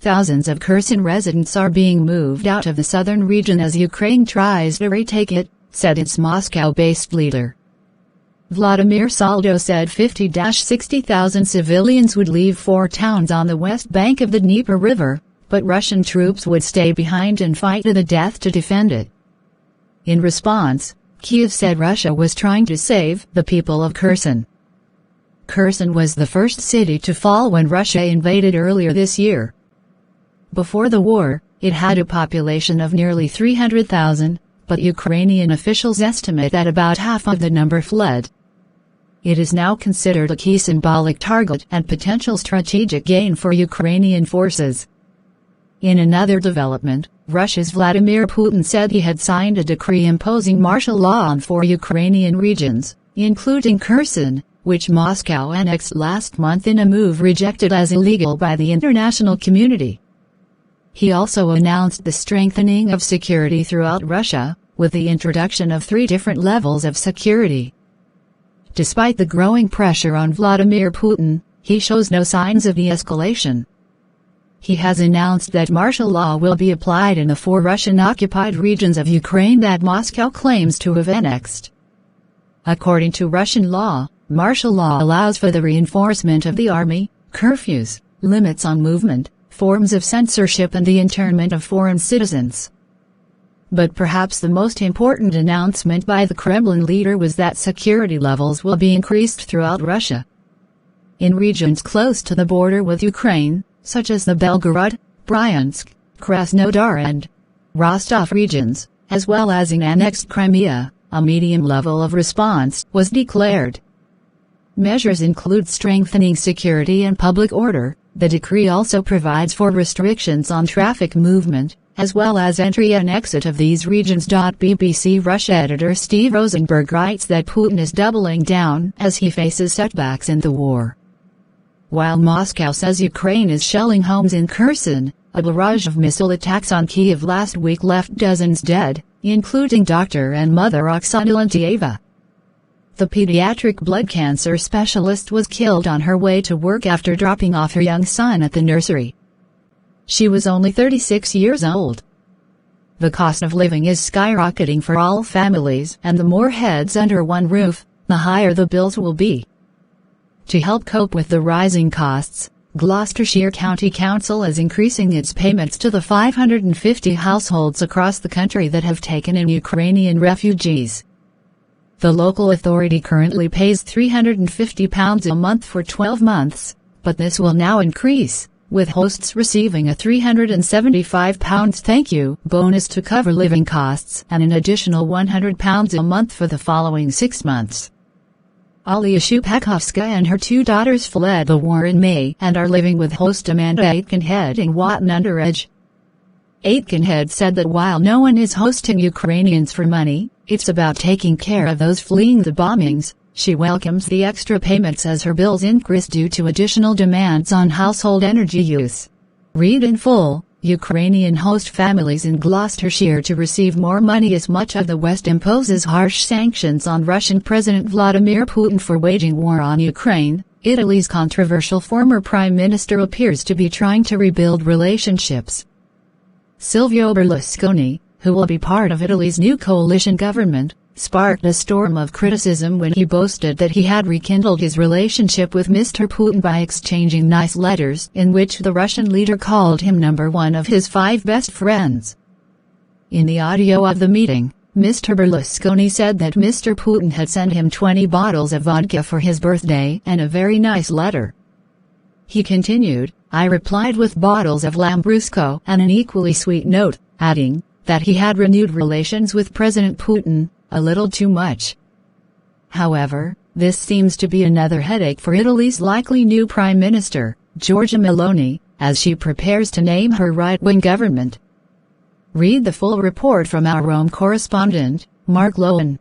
thousands of Kherson residents are being moved out of the southern region as Ukraine tries to retake it, said its Moscow-based leader. Vladimir Saldo said 50-60,000 civilians would leave 4 towns on the west bank of the Dnieper River, but Russian troops would stay behind and fight to the death to defend it. In response, Kyiv said Russia was trying to save the people of Kherson. Kherson was the first city to fall when Russia invaded earlier this year. Before the war, it had a population of nearly 300,000, but Ukrainian officials estimate that about half of the number fled. It is now considered a key symbolic target and potential strategic gain for Ukrainian forces. In another development, Russia's Vladimir Putin said he had signed a decree imposing martial law on 4 Ukrainian regions, including Kherson, which Moscow annexed last month in a move rejected as illegal by the international community. He also announced the strengthening of security throughout Russia, with the introduction of 3 different levels of security. Despite the growing pressure on Vladimir Putin, he shows no signs of de-escalation. He has announced that martial law will be applied in the 4 Russian-occupied regions of Ukraine that Moscow claims to have annexed. According to Russian law, martial law allows for the reinforcement of the army, curfews, limits on movement, forms of censorship and the internment of foreign citizens. But perhaps the most important announcement by the Kremlin leader was that security levels will be increased throughout Russia. In regions close to the border with Ukraine, such as the Belgorod, Bryansk, Krasnodar and Rostov regions, as well as in annexed Crimea, a medium level of response was declared. Measures include strengthening security and public order. The decree also provides for restrictions on traffic movement, as well as entry and exit of these regions. BBC Russia editor Steve Rosenberg writes that Putin is doubling down as he faces setbacks in the war. While Moscow says Ukraine is shelling homes in Kherson, a barrage of missile attacks on Kyiv last week left dozens dead, including doctor and mother Oksana Lentieva. The pediatric blood cancer specialist was killed on her way to work after dropping off her young son at the nursery. She was only 36 years old. The cost of living is skyrocketing for all families, and the more heads under one roof, the higher the bills will be. To help cope with the rising costs, Gloucestershire County Council is increasing its payments to the 550 households across the country that have taken in Ukrainian refugees. The local authority currently pays £350 a month for 12 months, but this will now increase, with hosts receiving a £375 thank you bonus to cover living costs and an additional £100 a month for the following 6 months. Alia Shupakovska and her 2 daughters fled the war in May and are living with host Amanda Aitkenhead in Watton-under-Edge. Aitkenhead said that while no one is hosting Ukrainians for money, it's about taking care of those fleeing the bombings. She welcomes the extra payments as her bills increase due to additional demands on household energy use. Read in full: Ukrainian host families in Gloucestershire to receive more money as much of the West imposes harsh sanctions on Russian President Vladimir Putin for waging war on Ukraine. Italy's controversial former prime minister appears to be trying to rebuild relationships. Silvio Berlusconi, who will be part of Italy's new coalition government, sparked a storm of criticism when he boasted that he had rekindled his relationship with Mr. Putin by exchanging nice letters in which the Russian leader called him number 1 of his 5 best friends. In the audio of the meeting, Mr. Berlusconi said that Mr. Putin had sent him 20 bottles of vodka for his birthday and a very nice letter. He continued, "I replied with bottles of Lambrusco and an equally sweet note," adding that he had renewed relations with President Putin, a little too much. However, this seems to be another headache for Italy's likely new Prime Minister, Giorgia Meloni, as she prepares to name her right-wing government. Read the full report from our Rome correspondent, Mark Lowen.